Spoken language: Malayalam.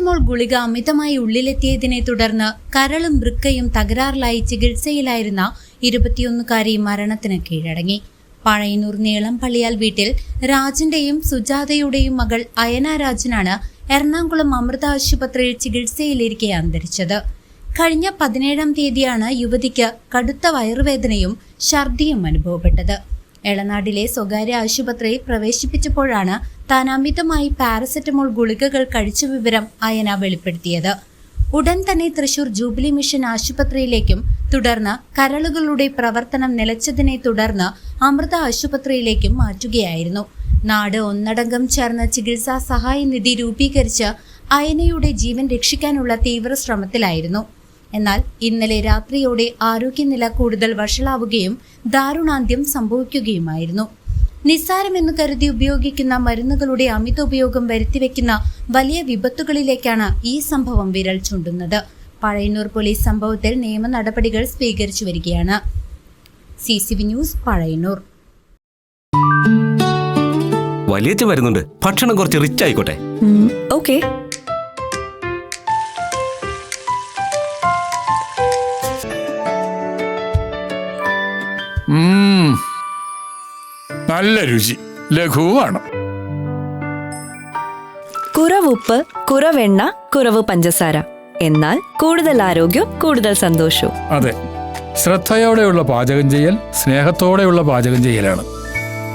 പാരസെറ്റമോൾ ഗുളിക അമിതമായി ഉള്ളിലെത്തിയതിനെ തുടർന്ന് കരളും വൃക്കയും തകരാറിലായി ചികിത്സയിലായിരുന്ന 21-കാരി മരണത്തിന് കീഴടങ്ങി. പഴയന്നൂർ നീളംപള്ളിയാൽ വീട്ടിൽ രാജന്റെയും സുജാതയുടെയും മകൾ അയന രാജനാണ് എറണാകുളം അമൃത ആശുപത്രിയിൽ ചികിത്സയിലിരിക്കെ അന്തരിച്ചത്. കഴിഞ്ഞ 17-ാം തീയതിയാണ് യുവതിക്ക് കടുത്ത വയറുവേദനയും ഛർദിയും അനുഭവപ്പെട്ടത്. എളനാടിലെ സ്വകാര്യ ആശുപത്രിയിൽ പ്രവേശിപ്പിച്ചപ്പോഴാണ് താൻ അമിതമായി പാരസെറ്റമോൾ ഗുളികകൾ കഴിച്ച വിവരം അയന വെളിപ്പെടുത്തിയത്. ഉടൻ തന്നെ തൃശൂർ ജൂബിലി മിഷൻ ആശുപത്രിയിലേക്കും തുടർന്ന് കരളുകളുടെ പ്രവർത്തനം നിലച്ചതിനെ തുടർന്ന് അമൃത ആശുപത്രിയിലേക്കും മാറ്റുകയായിരുന്നു. നാട് ഒന്നടങ്കം ചേർന്ന് ചികിത്സാ സഹായ നിധി രൂപീകരിച്ച് അയനയുടെ ജീവൻ രക്ഷിക്കാനുള്ള തീവ്ര ശ്രമത്തിലായിരുന്നു. എന്നാൽ ഇന്നലെ രാത്രിയോടെ ആരോഗ്യനില കൂടുതൽ വഷളാവുകയും ദാരുണാന്ത്യം സംഭവിക്കുകയുമായിരുന്നു. നിസ്സാരമെന്ന് കരുതി ഉപയോഗിക്കുന്ന മരുന്നുകളുടെ അമിത ഉപയോഗം വരുത്തിവെക്കുന്ന വലിയ വിപത്തുകളിലേക്കാണ് ഈ സംഭവം വിരൽ ചൂണ്ടുന്നത്. പഴയന്നൂർ പോലീസ് സംഭവത്തിൽ നിയമ നടപടികൾ സ്വീകരിച്ചു വരികയാണ്. CCV news, Pazhayannur. വലിയ വരുന്നുണ്ട്. ഭക്ഷണം കുറച്ച് റിച്ച് ആയിക്കോട്ടെ. ഓക്കേ. നല്ല രുചി, ലഘുവാണ്. കുറവുപ്പ്, കുറവെണ്ണ, കുറവ് പഞ്ചസാര. എന്നാൽ കൂടുതൽ ആരോഗ്യം, കൂടുതൽ സന്തോഷവും. അതെ, ശ്രദ്ധയോടെയുള്ള പാചകം ചെയ്യൽ സ്നേഹത്തോടെയുള്ള പാചകം ചെയ്യലാണ്.